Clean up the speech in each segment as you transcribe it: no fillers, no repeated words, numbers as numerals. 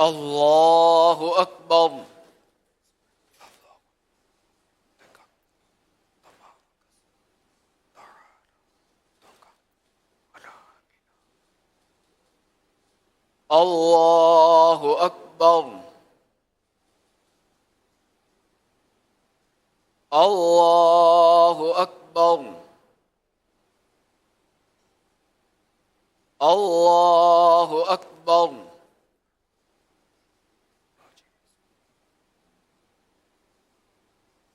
الله أكبر. الله أكبر. الله أكبر. الله أكبر.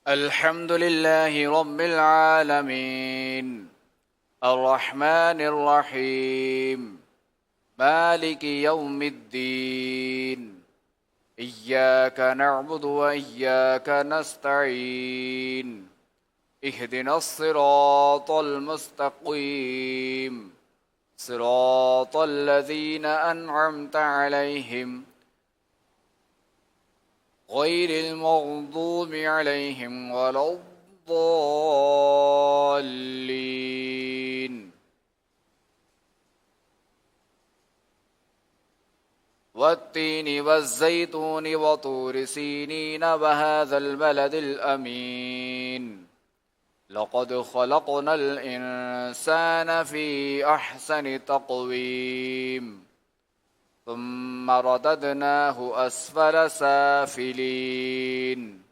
الحمد لله رب العالمين الرحمن الرحيم مالك يوم الدين إياك نعبد وإياك نستعين اهدنا الصراط المستقيم صراط الذين أنعمت عليهم غير المغضوب عليهم ولا الضالين والتين والزيتون وطور سينين وهذا البلد الأمين لقد خلقنا الإنسان في أحسن تقويم ثم رددناه أسفل سافلين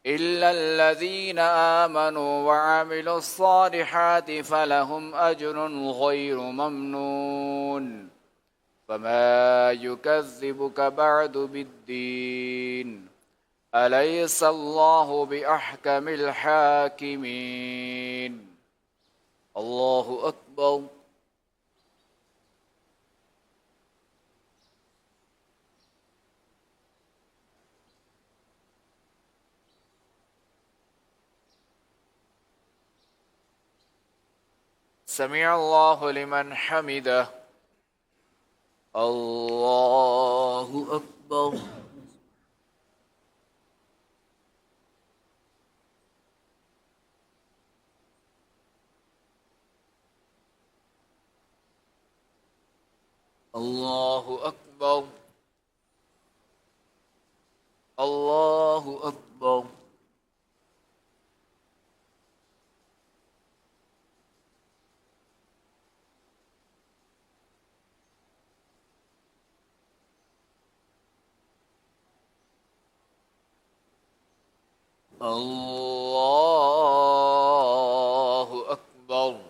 إلا الذين آمنوا وعملوا الصالحات فلهم أجر غير ممنون فما يكذبك بعد بالدين أليس الله بأحكم الحاكمين الله أكبر. سمع الله لمن حمده. الله أكبر. الله أكبر. الله أكبر. الله أكبر.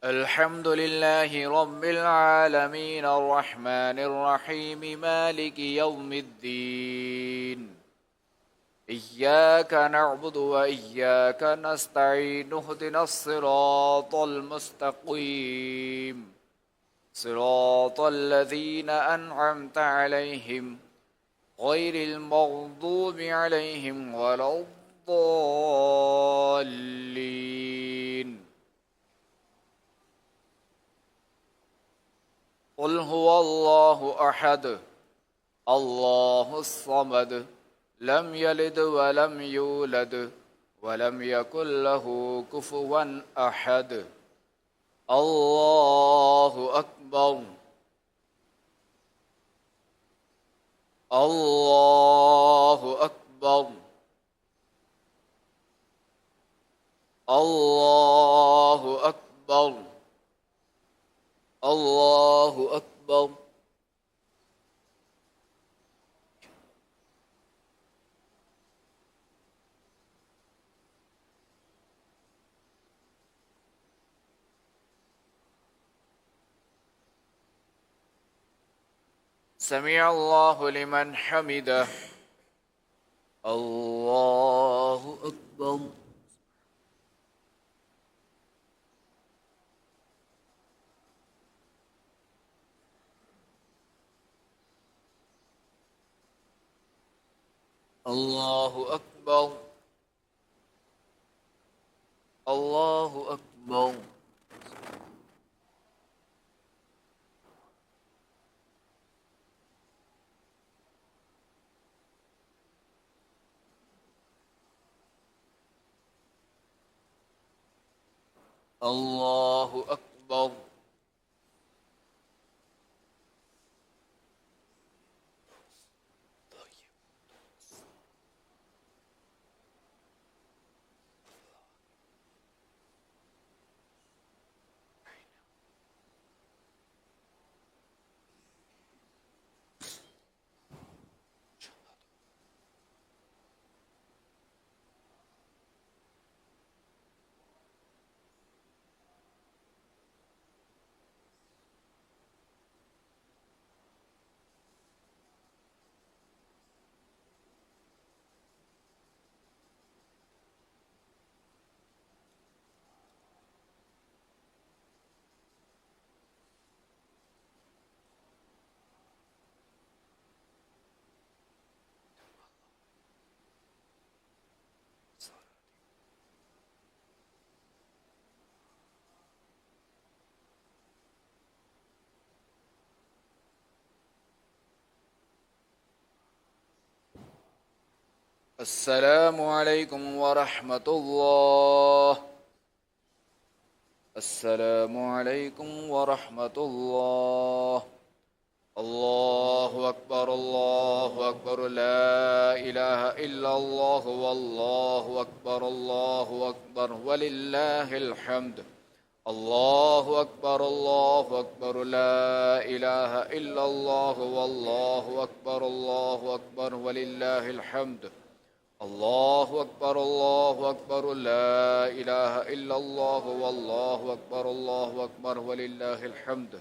الحمد لله رب العالمين الرحمن الرحيم مالك يوم الدين إياك نعبد وإياك نستعين اهدنا الصراط المستقيم صراط الذين أنعمت عليهم غير المغضوب عليهم ولا الضالين قل هو الله أحد الله الصمد لم يلد ولم يولد ولم يكن له كفوا أحد الله أكبر. الله أكبر. الله أكبر. الله أكبر. سمع الله لمن حمده. الله أكبر. الله أكبر. الله أكبر. الله أكبر. السلام عليكم ورحمة الله. السلام عليكم ورحمة الله. الله أكبر الله أكبر لا إله إلا الله والله أكبر الله أكبر ولله الحمد. الله أكبر الله أكبر لا إله إلا الله والله أكبر الله أكبر ولله الحمد. الله أكبر الله أكبر لا إله إلا الله والله أكبر الله أكبر ولله الحمد.